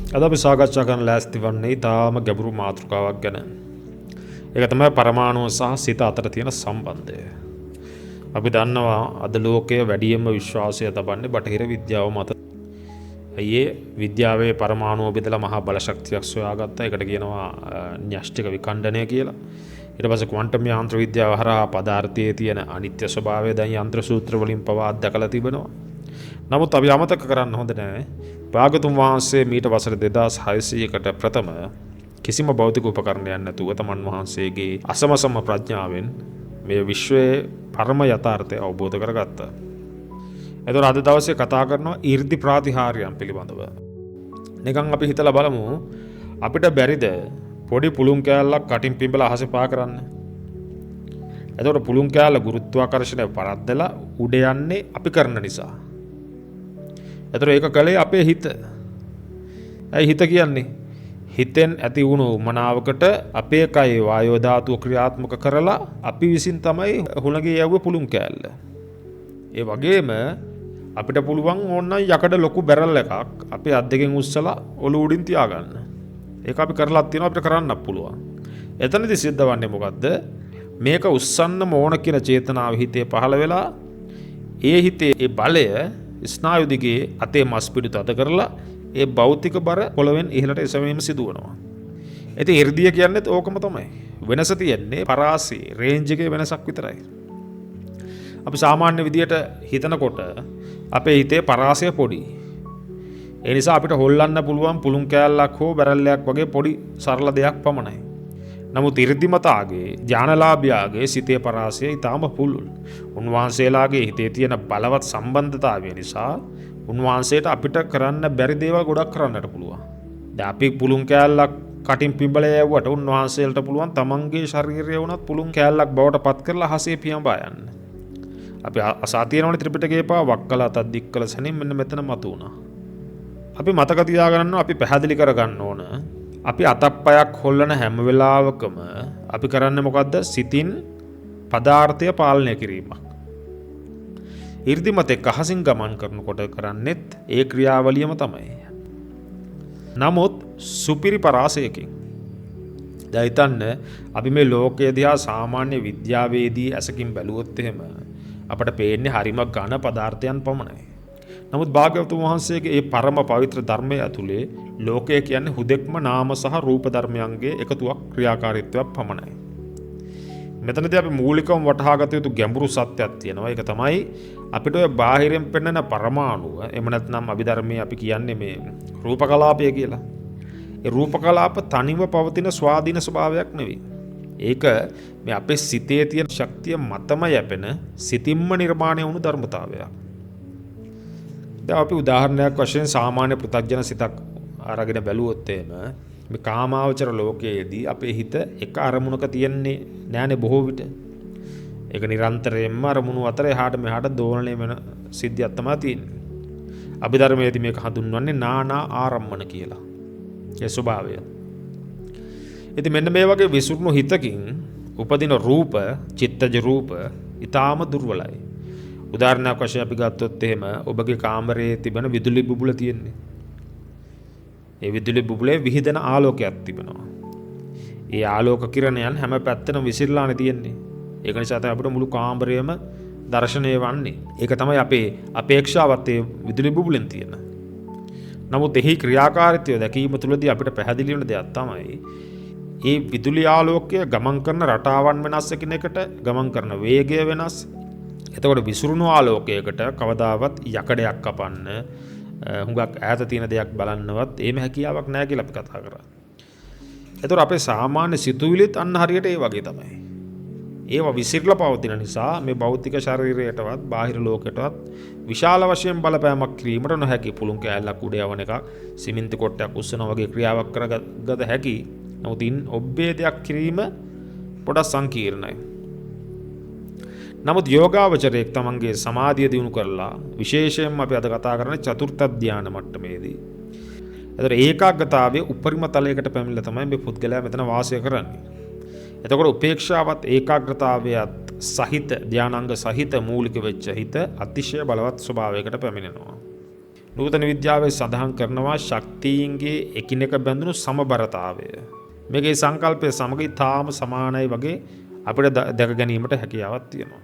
අද අපි සාකච්ඡා කරන්න ලෑස්ති වන්නේ ඊටාම ගැඹුරු මාතෘකාවක් ගැන. ඒක තමයි පරමාණුව සහ සිත අතර තියෙන සම්බන්ධය. අපි දන්නවා අද ලෝකයේ වැඩියෙන්ම විශ්වාසය තබන්නේ බටහිර විද්‍යාව මත. අයියේ විද්‍යාවේ පරමාණුව බෙදලා මහා බල ශක්තියක් සොයාගත්තා. ඒකට කියනවා න්‍යෂ්ටික විඛණ්ඩනය කියලා. ඊට පස්සේ ක්වොන්ටම් යාන්ත්‍ර විද්‍යාව හරහා පදාර්ථයේ තියෙන අනිත්‍ය ස්වභාවය දැන් යන්ත්‍ර සූත්‍ර වලින් පවා අත්දකලා තිබෙනවා. නමුත් අපි අමතක කරන්න හොඳ නැහැ. භාගතුන් වහන්සේ මීට වසර 2600කට ප්‍රථම කිසිම භෞතික උපකරණයක් නැතුව තමන් වහන්සේගේ අසමසම ප්‍රඥාවෙන් මේ විශ්වයේ පරම යථාර්ථය අවබෝධ කරගත්තා. එතකොට අද දවසේ කතා කරනවා 이르දි ප්‍රාතිහාර්යයන් පිළිබඳව. නිකන් අපි හිතලා බලමු අපිට බැරිද පොඩි පුළුන් කෑල්ලක් කටින් පිඹලා අහසේ පා කරන්න. එතකොට පුළුන් කෑල්ල ගුරුත්වාකර්ෂණය පරද්දලා උඩ යන්නේ අපි කරන නිසා. එතකොට ඒක කලේ අපේ හිත. ඇයි හිත කියන්නේ? හිතෙන් ඇති වුණු මනාවකට අපේ කයේ වායෝ ධාතුව ක්‍රියාත්මක කරලා අපි විසින් තමයි හුණගේ යවුවේ පුළුන් කෑල්ල. ඒ වගේම අපිට පුළුවන් ඕනනම් යකඩ ලොකු බැරල් එකක් අපේ අත් දෙකෙන් උස්සලා ඔලුව උඩින් තියාගන්න. ඒක අපි කරලා තියෙනවා, අපිට කරන්නත් පුළුවන්. එතනදී සිද්ධ වන්නේ මොකද්ද? මේක උස්සන්නම ඕන කියන චේතනාව හිතේ පහළ වෙලා ඒ හිතේ ඒ බලය ස්නායු දිගේ අතේ මස් පිඩු තද කරලා ඒ භෞතික බර පොළවෙන් ඉහළට එසවීම සිදු වෙනවා. ඉතින් 이르දිය කියන්නේත් ඕකම තමයි. වෙනස තියෙන්නේ පරාසී රේන්ජ් එකේ වෙනසක් විතරයි. අපි සාමාන්‍ය විදියට හිතනකොට අපේ හිතේ පරාසය පොඩි. ඒ නිසා අපිට හොල්ලන්න පුළුවන් පුළුන් කෑල්ලක් හෝ බැරල්ලයක් වගේ පොඩි සරල දෙයක් පමණයි. නමුත් 이르දිමතාගේ ඥානලාභියාගේ සිතේ පරාසය ඊටාම පුළුල්. උන්වහන්සේලාගේ හිතේ තියෙන බලවත් සම්බන්ධතාවය නිසා උන්වහන්සේට අපිට කරන්න බැරි දේවල් ගොඩක් කරන්නට පුළුවන්. දැන් අපි පුළුන් කෑල්ලක් කටින් පිඹලා යවුවට උන්වහන්සේලට පුළුවන් තමන්ගේ ශරීරය වුණත් පුළුන් කෑල්ලක් බවට පත් කරලා හසේ පියඹා යන්න. අපි අසා තියෙනවනේ ත්‍රිපිටකේ පා වක්කල අතක් දික් කළ සැනින් මෙන්න මෙතන මතු වුණා. අපි මතක තියාගන්න අපි පැහැදිලි කරගන්න ඕන. අපි අතක් පයක් හොල්ලන හැම වෙලාවකම අපි කරන්නේ මොකද්ද? සිතින් පදාර්ථය පාලනය කිරීමක්. 이르දිමත් එක්ක අහසින් ගමන් කරනකොට කරන්නේත් ඒ ක්‍රියාවලියම තමයි. නමුත් සුපිරි පරාසයකින්. දැන් හිතන්න අපි මේ ලෝකයේ දිහා සාමාන්‍ය විද්‍යාවේදී ඇසකින් බැලුවොත් එහෙම අපට පේන්නේ හරිම ඝන පදාර්ථයන් පමණයි. නමුත් භාග්‍යවතුන් වහන්සේගේ මේ පරම පවිත්‍ර ධර්මයේ ඇතුලේ ලෝකය කියන්නේ හුදෙක්ම නාම සහ රූප ධර්මයන්ගේ එකතුවක් ක්‍රියාකාරීත්වයක් පමණයි. මෙතනදී අපි මූලිකවම වටහා ගත යුතු ගැඹුරු සත්‍යයක් තියෙනවා. ඒක තමයි අපිට ඔය බාහිරින් පෙන්වන පරමාණුව එහෙම නැත්නම් අභිධර්මයේ අපි කියන්නේ මේ රූප කලාපය කියලා. ඒ රූප කලාප තනිව පවතින ස්වාධීන ස්වභාවයක් නෙවෙයි. ඒක මේ අපේ සිතේ තියෙන ශක්තිය මතම යැපෙන සිතින්ම නිර්මාණය වුණු ධර්මතාවයක්. දැන් අපි උදාහරණයක් වශයෙන් සාමාන්‍ය පෘථග්ජන සිතක් අරගෙන බැලුවොත් එහෙම මේ කාමාවචර ලෝකයේදී අපේ හිත එක අරමුණක තියෙන්නේ නෑනේ බොහෝ විට. ඒක නිරන්තරයෙන්ම අරමුණු අතර එහාට මෙහාට දෝලණය වෙන සිද්ධියක් තමයි තියෙන්නේ. අභිධර්මයේදී මේක හඳුන්වන්නේ නානා ආරම්මන කියලා. ඒ ස්වභාවය. ඉතින් මෙන්න මේ වගේ විසුරුණු හිතකින් උපදින රූප, චිත්තජ රූප ඊටාම දුර්වලයි. උදාහරණයක් වශයෙන් අපි ගත්තොත් එහෙම ඔබගේ කාමරයේ තිබෙන විදුලි බුබුල තියෙන්නේ. ඒ විදුලි බුබුලේ විහිදෙන ආලෝකයක් තිබෙනවා. ඒ ආලෝක කිරණයන් හැම පැත්තටම විසිරලානේ තියෙන්නේ. ඒක නිසා තමයි අපිට මුළු කාමරයම දර්ශනය වන්නේ. ඒක තමයි අපේ අපේක්ෂාවත් ඒ විදුලි බුබුලෙන් තියෙන. නමුත් එහි ක්‍රියාකාරීත්වය දැකීම තුළදී අපිට පැහැදිලි වෙන දෙයක් තමයි ඒ විදුලි ආලෝකය ගමන් කරන රටාවන් වෙනස් එකිනෙකට ගමන් කරන වේගය වෙනස්. එතකොට විසුරුණු ආලෝකයකට කවදාවත් යකඩයක් කපන්න හුඟක් ඈත තියෙන දෙයක් බලන්නවත් එහෙම හැකියාවක් නැහැ කියලා අපි කතා කරා. එතකොට අපේ සාමාන්‍ය සිතුවිලිත් අන්න හරියට ඒ වගේ තමයි. ඒවා විසිරලා පවතින නිසා මේ භෞතික ශරීරයටවත් බාහිර ලෝකයටවත් විශාල වශයෙන් බලපෑමක් කිරීමට නොහැකි. පුළුන් කෑල්ලක් උඩ යවන එක සිමෙන්ති කොටයක් උස්සනවා වගේ ක්‍රියාවක් කරගත හැකි. නමුත් ඔබ්බේ දෙයක් කිරීම පොඩක් සංකීර්ණයි. නමුත් යෝගාවචරයෙක් තමන්ගේ සමාධිය දියුණු කරලා විශේෂයෙන්ම අපි අද කතා කරන්නේ චතුර්ථ ධානය මට්ටමේදී. එතකොට ඒකාග්‍රතාවයේ උපරිම තලයකට පැමිණලා තමයි මේ පුද්ගලයා මෙතන වාසය කරන්නේ. එතකොට උපේක්ෂාවත් ඒකාග්‍රතාවයත් සහිත ධානාංග සහිත මූලික වෙච්ච හිත අතිශය බලවත් ස්වභාවයකට පැමිණෙනවා. නූතන විද්‍යාවේ සඳහන් කරනවා ශක්තියින්ගේ එකිනෙක බැඳුණු සමබරතාවය. මේකේ සංකල්පය සමග ඉතාම සමානයි වගේ අපිට දැක ගැනීමට හැකියාවක් තියෙනවා.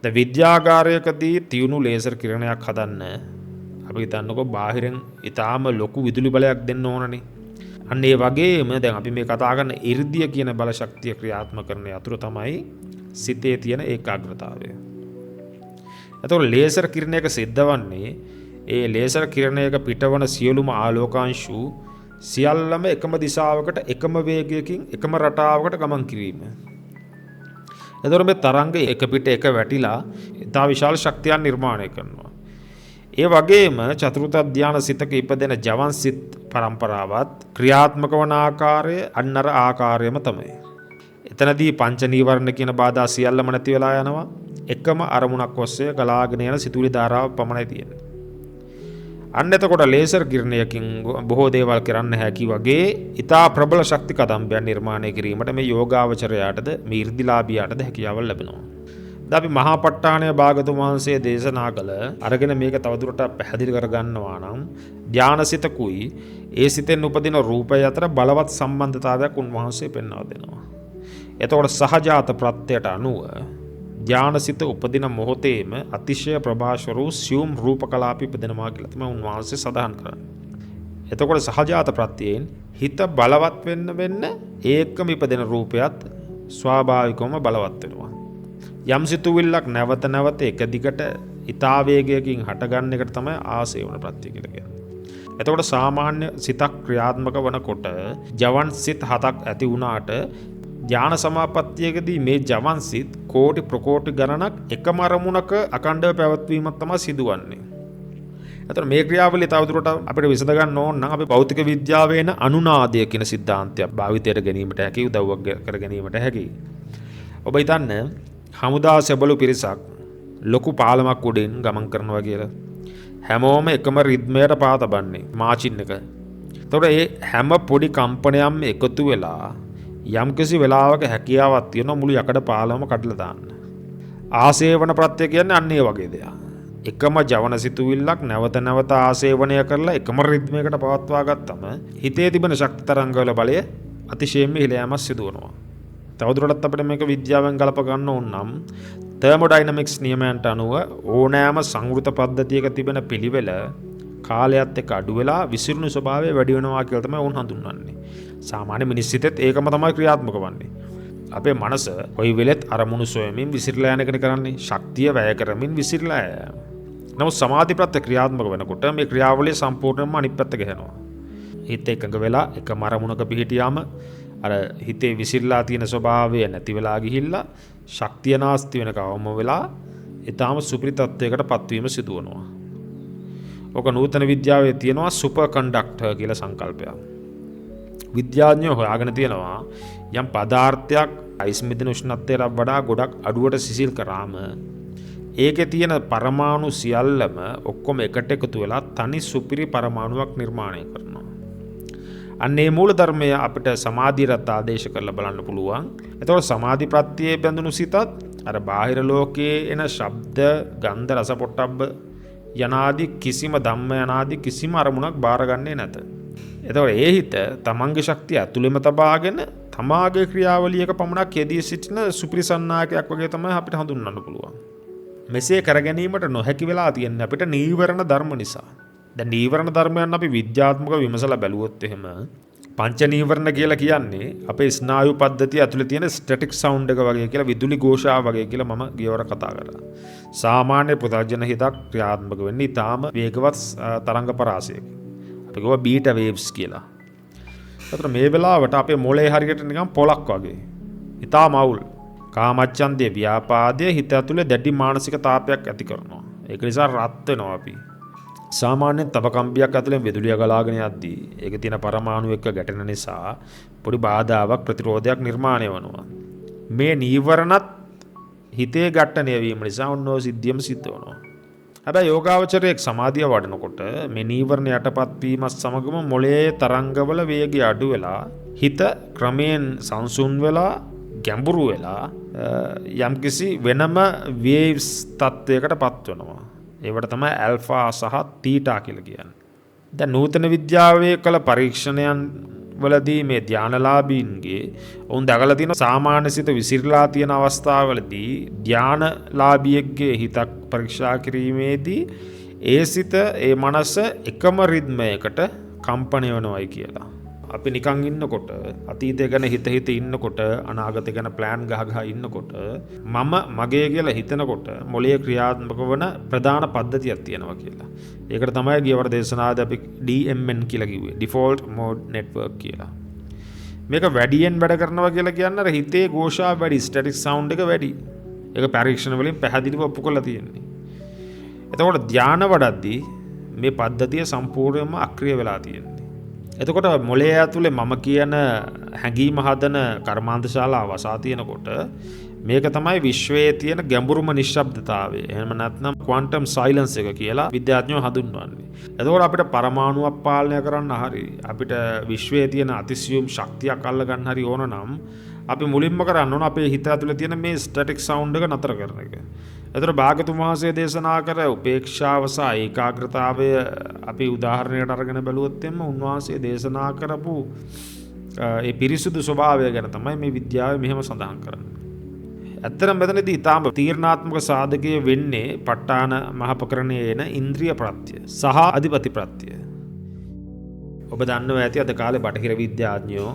දැන් විද්‍යාගාරයකදී තියුණු ලේසර් කිරණයක් හදන්න අපි හිතන්නකො බාහිරින් ඉතාම ලොකු විදුලි බලයක් දෙන්න ඕනනේ. අන්න ඒ වගේම දැන් අපි මේ කතා කරන 이르දිය කියන බල ශක්තිය ක්‍රියාත්මක කරන යතුරු තමයි සිතේ තියෙන ඒකාග්‍රතාවය. එතකොට ලේසර් කිරණයක සිද්ධවන්නේ ඒ ලේසර් කිරණයක පිටවන සියලුම ආලෝකාංශු සියල්ලම එකම දිශාවකට එකම වේගයකින් එකම රටාවකට ගමන් කිරීම. එතකොට මේ තරංග එක පිට එක වැටිලා ඉතා විශාල ශක්තියක් නිර්මාණය කරනවා. ඒ වගේම චතුර්ථ ධානය සිතක ඉපදෙන ජවන් සිත් පරම්පරාවත් ක්‍රියාත්මක වන ආකාරය අන්නර ආකාරයම තමයි. එතනදී පංච නීවරණ කියන බාධා සියල්ලම නැති වෙලා යනවා. එකම අරමුණක් ඔස්සේ ගලාගෙන යන සිතුවිලි ධාරාවක් පමණයි තියෙන්නේ. අන්න එතකොට ලේසර් කිරණයකින් බොහෝ දේවල් කරන්න හැකි වගේ ඉතා ප්‍රබල ශක්ති කදම්බයන් නිර්මාණය කිරීමට මේ යෝගාවචරයාටද මේ 이르දිලාභියාටද හැකියාව ලැබෙනවා. දැන් අපි මහා ප ဋ ාණය භාගතුන් වහන්සේ දේශනා කළ අරගෙන මේක තවදුරටත් පැහැදිලි කරගන්නවා නම් ධානසිතකුයි ඒ සිතෙන් උපදින රූපය අතර බලවත් සම්බන්ධතාවයක් උන්වහන්සේ පෙන්වා දෙනවා. එතකොට සහජාත ප්‍රත්‍යයට අනුව ධානසිත උපදින මොහොතේම අතිශය ප්‍රභාෂර වූ සියුම් රූප කලාප ඉපදෙනවා කියලා තමයි උන්වහන්සේ සඳහන් කරන්නේ. එතකොට සහජාත ප්‍රත්‍යයෙන් හිත බලවත් වෙන්න ඒකම ඉපදෙන රූපයත් ස්වාභාවිකවම බලවත් වෙනවා. යම් සිතුවිල්ලක් නැවත නැවත එක දිගට ඊතා වේගයකින් හටගන්න එකට තමයි ආසේවන ප්‍රත්‍ය කියලා කියන්නේ. එතකොට සාමාන්‍ය සිතක් ක්‍රියාත්මක වනකොට ජවන් සිත් 7ක් ඇති වුණාට ධාන සමාපත්තියකදී මේ ජවන් සිත් කෝටි ප්‍රකෝටි ගණනක් එකම අරමුණක අඛණ්ඩව පැවැත්වීමක් තමයි සිදුවන්නේ. එතකොට මේ ක්‍රියාවලිය තවදුරටත් අපිට විසඳ ගන්න ඕන නම් අපි භෞතික විද්‍යාවේ එන අනුනාදය කියන સિદ્ધාන්තය භාවිතයට ගැනීමට හැකි උදව්වක් කර ගැනීමට හැකි. ඔබ හිතන්න හමුදා සෙබළු පිරිසක් ලොකු පාලමක් උඩින් ගමන් කරනවා කියලා. හැමෝම එකම රිද්මයට පා තබන්නේ මාචින් එක. එතකොට මේ හැම පොඩි කම්පනයක්ම එකතු වෙලා යම්කිසි වෙලාවක හැකියාවක් තියෙන මුළු යකඩ පාලම කඩලා දාන්න. ආසේවන ප්‍රත්‍ය කියන්නේ අන්න ඒ වගේ දෙයක්. එකම ජවන සිතුවිල්ලක් නැවත නැවත ආසේවනය කරලා එකම රිද්මයකට පවත්වා ගත්තම හිතේ තිබෙන ශක්ති තරංගවල බලය අතිශයින්ම ඉහළ යාමක් සිදු වෙනවා. තවදුරටත් අපිට මේක විද්‍යාවෙන් ගලප ගන්න ඕන නම් තර්මොඩයිනමික්ස් නියමයන්ට අනුව ඕනෑම සංවෘත පද්ධතියක තිබෙන පිළිවෙල කාලයත් එක්ක අඩු වෙලා විසිරුණු ස්වභාවය වැඩි වෙනවා කියලා තමයි උන් හඳුන්වන්නේ. සාමාන්‍ය මිනිස් සිතෙත් ඒකම තමයි ක්‍රියාත්මක වන්නේ. අපේ මනස කොයි වෙලෙත් අරමුණු සොයමින් විසිරලා යන එකනේ කරන්නේ. ශක්තිය වැය කරමින් විසිරලා යනවා. නමුත් සමාධි ප්‍රත්‍ය ක්‍රියාත්මක වෙනකොට මේ ක්‍රියාවලිය සම්පූර්ණයෙන්ම අනිත් පැත්ත ගහනවා. හිත එකඟ වෙලා එකම අරමුණක පිහිටියාම අර හිතේ විසිරලා තියෙන ස්වභාවය නැති වෙලා ගිහිල්ලා ශක්තිය නාස්ති වෙන කවම වෙලා ඊටාම සුපිරි තත්වයකට පත්වීම සිදු වෙනවා. ඔක නූතන විද්‍යාවේ තියෙනවා සුපර් කන්ඩක්ටර් කියලා සංකල්පයක්. විද්‍යාඥයෝ හොයාගෙන තියෙනවා යම් පදාර්ථයක් අයිස් මිදෙන උෂ්ණත්වයට වඩා ගොඩක් අඩුවට සිසිල් කරාම ඒකේ තියෙන පරමාණු සියල්ලම ඔක්කොම එකට එකතු වෙලා තනි සුපිරි පරමාණුවක් නිර්මාණය කරනවා. අන්නේ මූල ධර්මය අපිට සමාධියට ආදේශ කරලා බලන්න පුළුවන්. එතකොට සමාධි ප්‍රත්‍යයේ බැඳුණු සිතත් අර බාහිර ලෝකයේ එන ශබ්ද, ගන්ධ, රස, පොට්ටබ්බ යනාදී කිසිම ධම්ම යනාදී කිසිම අරමුණක් බාරගන්නේ නැත. එතකොට ඒ හිත තමන්ගේ ශක්තිය ඇතුළෙම තබාගෙන තමාගේ ක්‍රියාවලියක පමණක් යෙදී සිටින සුපිරිසන්නායකයක් වගේ තමයි අපිට හඳුන්වන්න පුළුවන්. මෙසේ කර ගැනීමට නොහැකි වෙලා තියෙන්නේ අපිට නීවරණ ධර්ම නිසා. දැන් නීවරණ ධර්මයන් අපි විද්‍යාත්මක විමසලා බැලුවොත් එහෙම පංච නීවරණ කියලා කියන්නේ අපේ ස්නායු පද්ධතිය ඇතුලේ තියෙන ස්ටැටික් සවුන්ඩ් එක වගේ කියලා විදුලි ഘോഷාව වගේ කියලා මම ගියවර කතා කරා. සාමාන්‍ය පුතර්ජන හිතක් ක්‍රියාත්මක වෙන්නේ ඊටාම වේගවත් තරංග පරාසයක. අපි කියව බීටා වේව්ස් කියලා. ඒතර මේ වෙලාවට අපේ මොළේ හරියට නිකන් පොලක් වගේ. ඊටාම අවුල්. කාමච්ඡන්දේ ව්‍යාපාදයේ හිත ඇතුලේ දැඩි මානසික තාපයක් ඇති කරනවා. ඒක නිසා රත් වෙනවා අපි. සාමාන්‍යයෙන් තප කම්බියක් ඇතුලෙන් විදුලිය ගලාගෙන යද්දී ඒකේ තියෙන පරමාණු එක්ක ගැටෙන නිසා පොඩි බාධාවක් ප්‍රතිරෝධයක් නිර්මාණය වෙනවා. මේ නීවරණත් හිතේ ගැටණය වීම නිසා ඔන්නෝ සිද්ධියම සිද්ධ වෙනවා. හැබැයි යෝගාවචරයේ සමාධිය වඩනකොට මේ නීවරණ යටපත් වීමත් සමගම මොළයේ තරංගවල වේගය අඩු වෙලා හිත ක්‍රමයෙන් සංසුන් වෙලා ගැඹුරු වෙලා යම්කිසි වෙනම වේව්ස් තත්වයකට පත් වෙනවා. ඒවට තමයි ඇල්ෆා සහ තීටා කියලා කියන්නේ. දැන් නූතන විද්‍යාවේ කළ පරීක්ෂණයන් වලදී මේ ධානලාභීන්ගේ ඔවුන් දැකලා තියෙන සාමාන්‍ය සිත විසිරලා තියෙන අවස්ථාවලදී ධානලාභියෙක්ගේ හිතක් පරීක්ෂා කිරීමේදී ඒ සිත ඒ මනස එකම රිද්මයකට කම්පණය වෙනවයි කියලා. අපි නිකන් ඉන්නකොට අතීතය ගැන හිත ඉන්නකොට අනාගතය ගැන ප්ලෑන් ගහ ඉන්නකොට මම මගේ කියලා හිතනකොට මොළයේ ක්‍රියාත්මක වන ප්‍රධාන පද්ධතියක් තියෙනවා කියලා. ඒකට තමයි ගියවර දේශනාවේදී අපි DMN කියලා කිව්වේ. Default Mode Network කියලා. මේක වැඩියෙන් වැඩ කරනවා කියලා කියන්නේ අර හිතේ ഘോഷා වැඩි, ස්ටැටික් සවුන්ඩ් එක වැඩි. ඒක පරීක්ෂණ වලින් පැහැදිලිව ඔප්පු කරලා තියෙන්නේ. එතකොට ධානය වඩද්දී මේ පද්ධතිය සම්පූර්ණයෙන්ම අක්‍රිය වෙලා තියෙනවා. එතකොට මොළය ඇතුලේ මම කියන හැඟීම හදන කර්මාන්තශාලාව වසා තියෙනකොට මේක තමයි විශ්වයේ තියෙන ගැඹුරුම නිශ්ශබ්දතාවය. එහෙම නැත්නම් ක්වොන්ටම් සයිලන්ස් එක කියලා විද්‍යාඥයෝ හඳුන්වන්නේ. එතකොට අපිට පරමාණුවක් පාලනය කරන්න හරි අපිට විශ්වයේ තියෙන අතිසියුම් ශක්තියක් අල්ල ගන්න හරි ඕන නම් අපි මුලින්ම කරන්න ඕන අපේ හිත ඇතුලේ තියෙන මේ ස්ටැටික් සවුන්ඩ් එක නතර කරන එක. එතකොට භාගතුන් වහන්සේ දේශනා කර උපේක්ෂාව සහ ඒකාග්‍රතාවය අපි උදාහරණයකට අරගෙන බැලුවොත් එම්ම උන්වහන්සේ දේශනා කරපු ඒ පිරිසුදු ස්වභාවය ගැන තමයි මේ විද්‍යාවේ මෙහෙම සඳහන් කරන්නේ. ඇත්තටම මෙතනදී ඊටාම තීරණාත්මක සාධකයේ වෙන්නේ ප ဋ ාණ මහපකරණයේ එන ඉන්ද්‍රිය ප්‍රත්‍ය සහ අධිපති ප්‍රත්‍ය. ඔබ දන්නවා ඇති අද කාලේ බටහිර විද්‍යාඥයෝ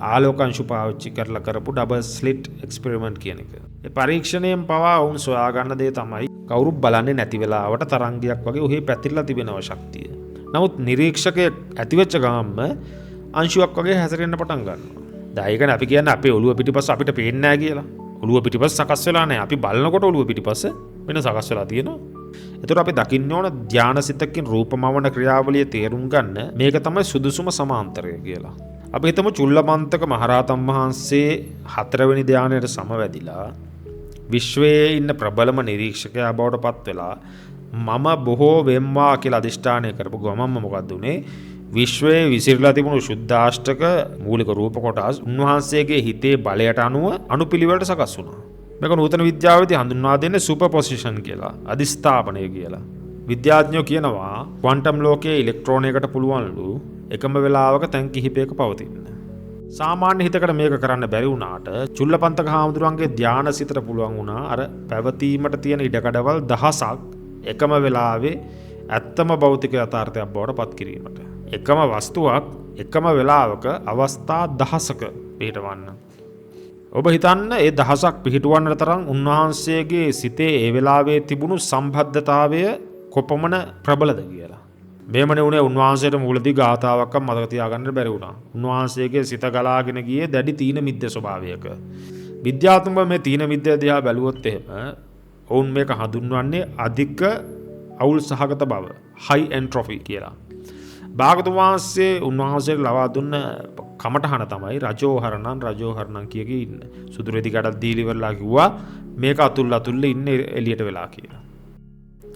ආලෝක අංශු පාවිච්චි කරලා කරපු ඩබල් ස්ලිට් එක්ස්පෙරිමන්ට් කියන එක. ඒ පරීක්ෂණයෙන් පවා වුන් සොයා ගන්න දේ තමයි කවුරුත් බලන්නේ නැති වෙලාවට තරංගයක් වගේ ඔහි පැතිරලා තිබෙනවා ශක්තිය. නමුත් නිරීක්ෂකයෙක් ඇතිවෙච්ච ගාම්ම අංශුවක් වගේ හැසිරෙන්න පටන් ගන්නවා. දැන් අපි කියන්නේ අපේ ඔළුව පිටිපස්ස අපිට පේන්නේ නැහැ කියලා. ඔළුව පිටිපස්ස සකස් වෙලා නැහැ. අපි බලනකොට ඔළුව පිටිපස්ස වෙන සකස් වෙලා තියෙනවා. එතකොට අපි දකින්න ඕන ධානසිතකින් රූපමවන ක්‍රියාවලිය තේරුම් ගන්න මේක තමයි සුදුසුම සමාන්තරය කියලා. අපි හිතමු චුල්ලපන්තක මහරහතන් වහන්සේ 4 වෙනි ධානයට සමවැදිලා විශ්වයේ ඉන්න ප්‍රබලම නිරීක්ෂකයා බවට පත් වෙලා මම බොහෝ වෙම්වා කියලා අදිෂ්ඨානය කරපු ගමන්ම මොකද්ද උනේ? විශ්වයේ විසිරලා තිබුණු ශුද්ධාෂ්ටක මූලික රූප කොටස් උන්වහන්සේගේ හිතේ බලයට අනුව අනුපිළිවෙලට සකස් වුණා. මේක නූතන විද්‍යාවේදී හඳුන්වා දෙන්නේ සුපර්පොසිෂන් කියලා, අදිස්ථාපනය කියලා. විද්‍යාඥයෝ කියනවා ක්වොන්ටම් ලෝකයේ ඉලෙක්ට්‍රෝනයකට පුළුවන්ලු එකම වෙලාවක තැන් කිහිපයක පවතින්න. සාමාන්‍ය හිතකට මේක කරන්න බැරි වුණාට චුල්ලපන්තක හාමුදුරුවන්ගේ ධානා සිතට පුළුවන් වුණා අර පැවතීමට තියෙන ඉඩකඩවල් දහසක් එකම වෙලාවේ ඇත්තම භෞතික යථාර්ථයක් බවට පත් කිරීමට. එකම වස්තුවක් එකම වෙලාවක අවස්ථා දහසක පිහිටවන්න. ඔබ හිතන්න ඒ දහසක් පිහිටුවන්නට තරම් උන්වහන්සේගේ සිතේ ඒ වෙලාවේ තිබුණු සම්බද්ධතාවය කොපමණ ප්‍රබලද කියලා. මේමනේ උනේ උන්වහන්සේට මූලදී ගාථාවක් මතක තියාගන්න බැරි වුණා. උන්වහන්සේගේ සිත ගලාගෙන ගියේ දැඩි තීන මිද්ද ස්වභාවයක. විද්‍යාත්මකව මේ තීන මිද්ද දිහා බැලුවොත් එහෙම ඔවුන් මේක හඳුන්වන්නේ අධික අවුල් සහගත බව, high entropy කියලා. භාගතුන් වහන්සේ උන්වහන්සේට ලබා දුන්න කමටහන තමයි රජෝහරණන් කියකි ඉන්න. සුදු රෙදි කඩක් දීලි වෙලා කිව්වා මේක අතුල්ල ඉන්න එළියට වෙලා කියලා.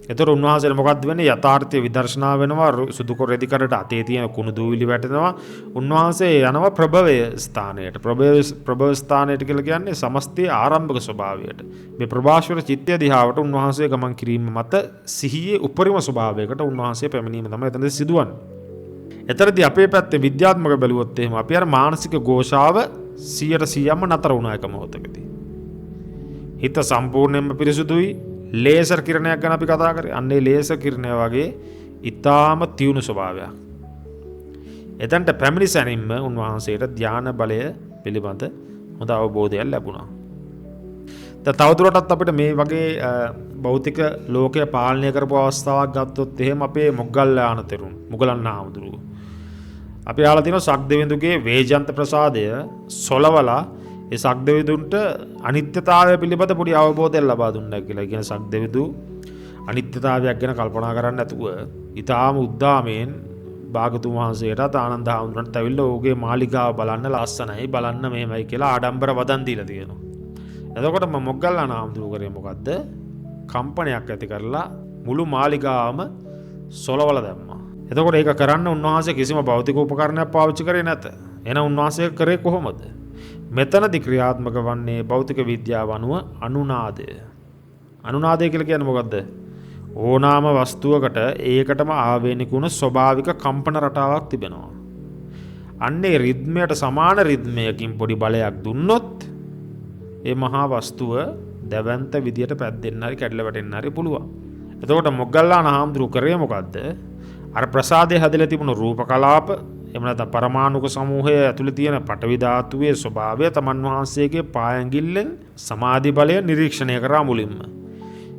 එතකොට උන්වහන්සේට මොකද්ද වෙන්නේ? යථාර්ථය විදර්ශනා වෙනවා. සුදු රෙදි කඩට අතේ තියෙන කුණු දූවිලි වැටෙනවා. උන්වහන්සේ යනවා ප්‍රභවය ස්ථානයට. ප්‍රභව ස්ථානයට කියලා කියන්නේ සමස්තයේ ආරම්භක ස්වභාවයට. මේ ප්‍රභාස්වර චිත්තය දිහාවට උන්වහන්සේ ගමන් කිරීම මත සිහියේ උපරිම ස්වභාවයකට උන්වහන්සේ පැමිණීම තමයි එතනදී සිදුවන්නේ. එතරදී අපේ පැත්තේ විද්‍යාත්මක බැලුවොත් එහෙම අපි අර මානසික ഘോഷාව 100%ම නතර වුණා එක මොහොතකදී. හිත සම්පූර්ණයෙන්ම පිරිසුදුයි. ලේසර් කිරණයක් ගැන අපි කතා කරේ. අන්නේ ලේසර් කිරණය වගේ ඊටාම තියුණු ස්වභාවයක්. එතනට පැමිණි සැනින්ම උන්වහන්සේට ධානා බලය පිළිබඳ හොඳ අවබෝධයක් ලැබුණා. තවදුරටත් අපිට මේ වගේ භෞතික ලෝකය පාලනය කරපු අවස්ථාවක් ගත්තොත් එහෙම අපේ මොග්ගල්ලාන තෙරුන් මුගලන් හාමුදුරුවෝ අපි ආලා තියෙන සක්දෙවිඳුගේ වේජන්ත ප්‍රසාදය සොලවලා ඒ සක්දෙවිඳුන්ට අනිත්‍යතාවය පිළිබඳ පොඩි අවබෝධයක් ලබා දුන්නා කියලා. කියන සක්දෙවිඳු අනිත්‍යතාවයක් ගැන කල්පනා කරන්නේ නැතුව ඊටාම උද්දාමයෙන් භාගතුන් වහන්සේට ආනන්ද හාමුදුරන්ට ඇවිල්ලා ඔහුගේ මාලිගාව බලන්න ලස්සනයි බලන්න මෙහෙමයි කියලා ආඩම්බර වදන් දීලා තියෙනවා. එතකොට මොග්ගල්ලාන හාමුදුරුවෝ කරේ මොකද්ද? කම්පනයක් ඇති කරලා මුළු මාලිගාවම සොලවලා දැම්මා. එතකොට ඒක කරන්න උන්වහන්සේ කිසිම භෞතික උපකරණයක් පාවිච්චි කරේ නැත. එහෙනම් උන්වහන්සේ කරේ කොහොමද? මෙතනදී ක්‍රියාත්මක වන්නේ භෞතික විද්‍යාව අනුව අනුනාදය. අනුනාදය කියලා කියන්නේ මොකද්ද? ඕනාම වස්තුවකට ඒකටම ආවේනික වුණ ස්වභාවික කම්පන රටාවක් තිබෙනවා. අන්නේ රිද්මයට සමාන රිද්මයකින් පොඩි බලයක් දුන්නොත් ඒ මහා වස්තුව දැවැන්ත විදියට පැද්දෙන්න හරි කැඩලා වැටෙන්න හරි පුළුවන්. එතකොට මොග්ගල්ලාන හාමුදුරුවෝ කරේ මොකද්ද? අර ප්‍රසාදයේ හැදලා තිබුණු රූප කලාප එහෙම නැත්නම් පරමාණුක සමූහය ඇතුළේ තියෙන පටවි ධාතුවේ ස්වභාවය තමන් වහන්සේගේ පායැඟිල්ලෙන් සමාධි බලය නිරීක්ෂණය කරා මුලින්ම.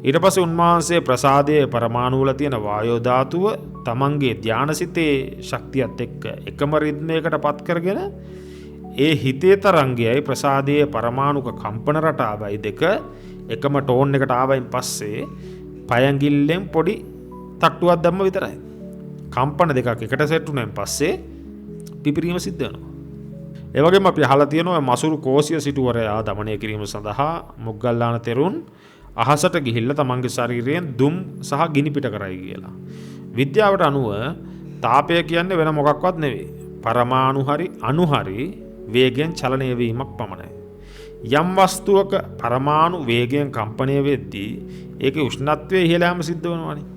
ඊට පස්සේ උන්වහන්සේ ප්‍රසාදයේ පරමාණු වල තියෙන වායෝ ධාතුව තමන්ගේ ධානසිතේ ශක්තියත් එක්ක එකම රිද්මයකට පත් කරගෙන ඒ හිතේ තරංගයයි ප්‍රසාදයේ පරමාණුක කම්පන රටාවයි දෙක එකම ටෝන් එකට ආවයින් පස්සේ පයංගිල්ලෙන් පොඩි තට්ටුවක් දැම්ම විතරයි. කම්පන දෙකක් එකට සෙට් වුණාන් පස්සේ පිපිරීම සිද්ධ වෙනවා. ඒ වගේම අපි අහලා තියෙනවා මසුරු කෝසිය සිටුවරයා দমনය කිරීම සඳහා මොග්ගල්ලාන තෙරුන් අහසට ගිහිල්ලා තමන්ගේ ශරීරයෙන් දුම් සහ ගිනි පිට කරයි කියලා. විද්‍යාවට අනුව තාපය කියන්නේ වෙන මොකක්වත් නෙවෙයි. පරමාණු හරි අණු හරි වේගයෙන් චලනය වීමක් පමණයි. යම් වස්තුවක පරමාණු වේගයෙන් කම්පණය වෙද්දී ඒකේ උෂ්ණත්වය ඉහළ යාම සිද්ධ වෙනවානේ.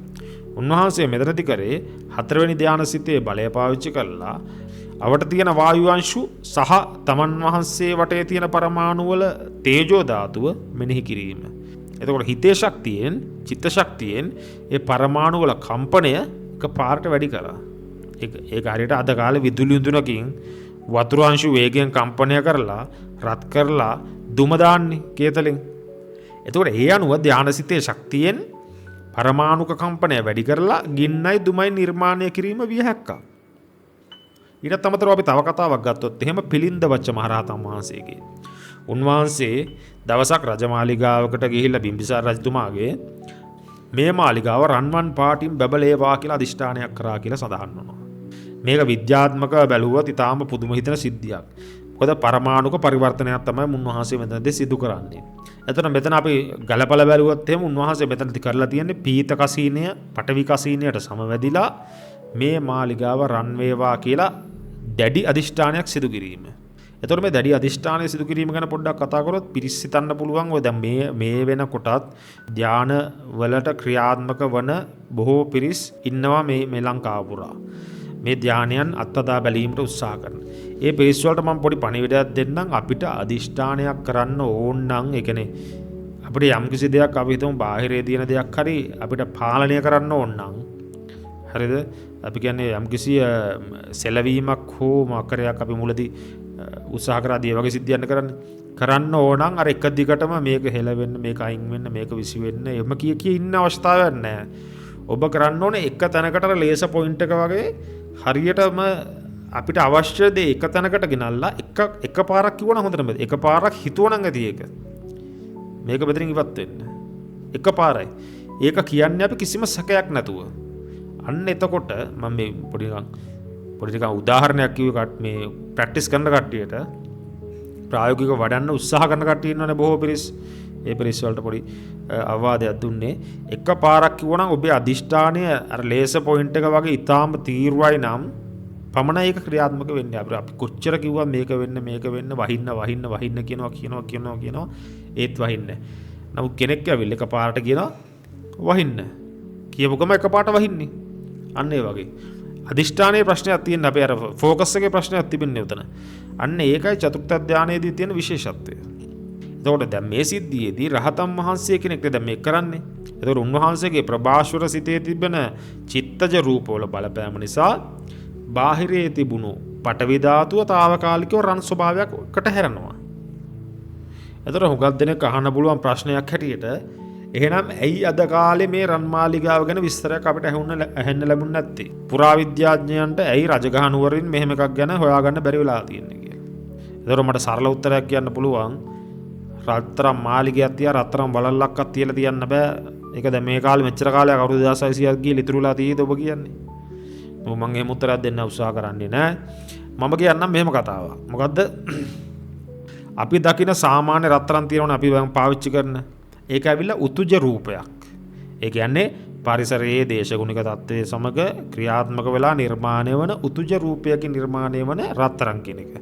උන්වහන්සේ මෙතනදි කරේ හතරවෙනි ධානසිතේ බලය පාවිච්චි කළා අවට තියෙන වායු අංශු සහ තමන් වහන්සේ වටේ තියෙන පරමාණු වල තේජෝ ධාතුව මෙනෙහි කිරීම. එතකොට හිතේ ශක්තියෙන් චිත්ත ශක්තියෙන් ඒ පරමාණු වල කම්පනය එකපාරට වැඩි කරා. ඒක හරියට අද කාලේ විදුලි උඳුනකින් වතුර අංශු වේගයෙන් කම්පනය කරලා රත් කරලා දුම දාන්නේ කේතලෙන්. එතකොට ඒ අනුව ධානසිතේ ශක්තියෙන් පරමාණුක කම්පනය වැඩි කරලා ගින්නයි දුමයි නිර්මාණය කිරීම විය හැක්කා. ඊටත් අමතරව අපි තව කතාවක් ගත්තොත් එහෙම පිළින්ද වච්ච මහරහතන් වහන්සේගේ. උන්වහන්සේ දවසක් රජමාලිගාවකට ගිහිල්ලා බිම්බිසාර රජතුමාගේ මේ මාලිගාව රන්වන් පාටින් බබලේවා කියලා අදිෂ්ඨානයක් කරා කියලා සඳහන් වෙනවා. මේක විද්‍යාත්මකව බැලුවොත් ඊටාම පුදුම හිතන සිද්ධියක්. මොකද පරමාණුක පරිවර්තනයක් තමයි උන්වහන්සේ මෙතනදී සිදු කරන්නේ. එතන මෙතන අපි ගලපල බැලුවොත් එහෙම උන්වහන්සේ මෙතනදී කරලා තියෙන්නේ පීත කසීනය පටවි කසීනයට සමවැදිලා මේ මාලිගාව රන් වේවා කියලා දැඩි අදිෂ්ඨානයක් සිදු කිරීම. එතකොට මේ දැඩි අදිෂ්ඨානය සිදු කිරීම ගැන පොඩ්ඩක් කතා කරොත් පිරිස් හිතන්න පුළුවන් ඔය දැන් මේ වෙනකොටත් ධාන වලට ක්‍රියාත්මක වන බොහෝ පිරිස් ඉන්නවා මේ ලංකාව පුරා. මේ ධානයන් අත්දැක බැලීමට උත්සාහ කරන. ඒ පිරිස් වලට මම පොඩි පණිවිඩයක් දෙන්නම් අපිට අදිෂ්ඨානයක් කරන්න ඕන නම් ඒ කියන්නේ අපිට යම්කිසි දෙයක් අපි හිතමු බාහිරේ තියෙන දෙයක් හරි අපිට පාලනය කරන්න ඕන නම් හරිද? අපි කියන්නේ යම්කිසි සැලවීමක් හෝ මාකරයක් අපි මුලදී උත්සාහ කරාදී වගේ සිද්ධියන්න කරන්න ඕන නම් අර එක දිගටම මේක හෙලවෙන්න මේක අයින් වෙන්න මේක විසි වෙන්න එම කිය ඉන්න අවස්ථාවක් නැහැ. ඔබ කරන්න ඕනේ එක තැනකට ලේස පොයින්ට් එක වගේ හරියටම අපිට අවශ්‍ය දේ එක තැනකට ගෙනල්ලා එක පාරක් කිව්වනම් හොඳට බෑ. එක පාරක් හිතුවනම් ඇති ඒක. මේක මෙතනින් ඉවත් වෙන්න. එක පාරයි. ඒක කියන්නේ අපි කිසිම සැකයක් නැතුව. අන්න එතකොට මම මේ පොඩි නිකන් උදාහරණයක් කිව්වේ මේ ප්‍රැක්ටිස් කරන කට්ටියට ප්‍රායෝගිකව වඩන්න උත්සාහ කරන කට්ටිය ඉන්නවනේ බොහෝ පිරිස්. ඒ පිරිස් වලට පොඩි අවවාදයක් දුන්නේ. එක පාරක් කිව්වනම් ඔබේ අදිෂ්ඨානය අර ලේස පොයින්ට් එක වගේ ඊටාම තීව්‍රයි නම් පමණයි ඒක ක්‍රියාත්මක වෙන්නේ. අපි කොච්චර කිව්වා මේක වෙන්න වහින්න කියනවා ඒත් වහින්නේ. නමුත් කෙනෙක් ඇවිල්ලා එක පාරට කියනවා වහින්න. කියපු ගම එක පාරට වහින්නේ. අන්න ඒ වගේ. අදිෂ්ඨානයේ ප්‍රශ්නයක් තියෙන අපේ අර ફોකස් එකේ ප්‍රශ්නයක් තිබෙන්නේ උතන. අන්න ඒකයි චතුර්ථ ධානයේදී තියෙන විශේෂත්වය. එතකොට දැන් මේ සිද්ධියේදී රහතන් වහන්සේ කෙනෙක් දැන් මේක කරන්නේ. එතකොට උන්වහන්සේගේ ප්‍රභාෂවර සිතේ තිබෙන චිත්තජ රූපවල බලපෑම නිසා බාහිරයේ තිබුණු පටවි ධාතුව తాවකාලිකව රන් ස්වභාවයකට හැරෙනවා. එතකොට හුඟක් දෙනෙක් අහන්න පුළුවන් ප්‍රශ්නයක් හැටියට එහෙනම් ඇයි අද කාලේ මේ රන් මාලිගාව ගැන විස්තරයක් අපිට ඇහෙන්න ලැබුණ නැත්තේ? පුරාවිද්‍යාඥයන්ට ඇයි රජගහ නුවරින් මෙහෙම එකක් ගැන හොයාගන්න බැරි වෙලා තියෙන්නේ කියලා. එතකොට මට සරල උත්තරයක් කියන්න පුළුවන්. රත්තරන් මාලිගයක් තියා රත්තරන් වලල්ලක්වත් තියලා තියන්න බෑ. ඒක දැන් මේ කාලේ මෙච්චර කාලයක් අවුරුදු 2600ක් ගිහලා ඉතුරුලා තියෙද ඔබ කියන්නේ? මම එහෙම උත්තරයක් දෙන්න උත්සාහ කරන්නේ නෑ. මම කියන්නම් මෙහෙම කතාවක්. මොකද්ද? අපි දකින සාමාන්‍ය රත්තරන් තියෙනවනේ අපි පාවිච්චි කරන. ඒක ඇවිල්ලා උතුජ රූපයක්. ඒ කියන්නේ පරිසරයේ දේශගුණික තත්ත්වයේ සමග ක්‍රියාත්මක වෙලා නිර්මාණය වන උතුජ රූපයකින් නිර්මාණය වන රත්තරන් කියන එක.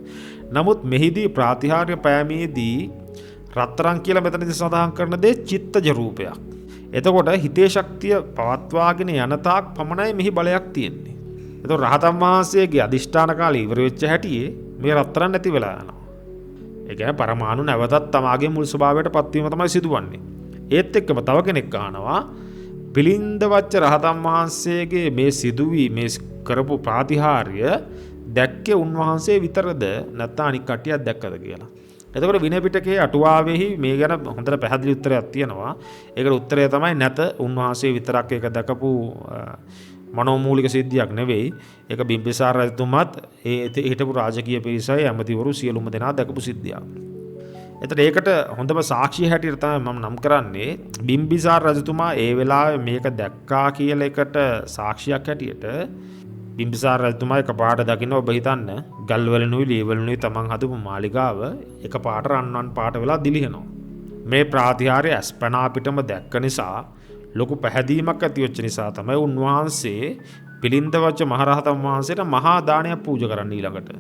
නමුත් මෙහිදී ප්‍රාතිහාර්ය පෑමේදී රත්තරන් කියලා මෙතනදී සඳහන් කරන දේ චිත්තජ රූපයක්. එතකොට හිතේ ශක්තිය පවත්වාගෙන යන තාක් පමණයි මෙහි බලයක් තියෙන්නේ. එතකොට රහතන් වහන්සේගේ අදිෂ්ඨාන කාලය ඉවර වෙච්ච හැටියේ මේ රත්තරන් නැති වෙලා යනවා. ඒ කියන්නේ පරමාණු නැවතත් තමාගේ මුල් ස්වභාවයට පත්වීම තමයි සිදුවන්නේ. ඒත් එක්කම තව කෙනෙක් අහනවා පිළින්ද වච්ච රහතන් වහන්සේගේ මේ සිදුවී මේ කරපු ප්‍රාතිහාර්ය දැක්කේ උන්වහන්සේ විතරද නැත්නම් අනික් කට්ටියක් දැක්කද කියලා. එතකොට විනය පිටකයේ අටුවාවෙහි මේ ගැන හොඳට පැහැදිලි උත්තරයක් තියෙනවා. ඒකට උත්තරය තමයි නැත උන්වහන්සේ විතරක් ඒක දැකපු මනෝමූලික සිද්ධියක් නෙවෙයි. ඒක බිම්බිසාර රජතුමාත් ඒ හිටපු රාජකීය පිරිසයි ඇමතිවරු සියලුම දෙනා දැකපු සිද්ධියක්. එතකොට ඒකට හොඳම සාක්ෂිය හැටියට තමයි මම නම් කරන්නේ බිම්බිසාර රජතුමා ඒ වෙලාවේ මේක දැක්කා කියලා එකට සාක්ෂියක් හැටියට බිම්බිසාර රජතුමා එකපාරට දකින්න ඔබ හිතන්න ගල් වලිනුයි ලී වලිනුයි තමන් හදපු මාලිගාව එකපාරට රන්වන් පාට වෙලා දිලිහෙනවා. මේ ප්‍රාතිහාර්ය අස්පනා පිටම දැක්ක නිසා ලොකු පැහැදීමක් ඇති වෙච්ච නිසා තමයි උන්වහන්සේ පිළින්ද වච්ච මහරහතන් වහන්සේට මහා දානයක් පූජා කරන්න ඊළඟට.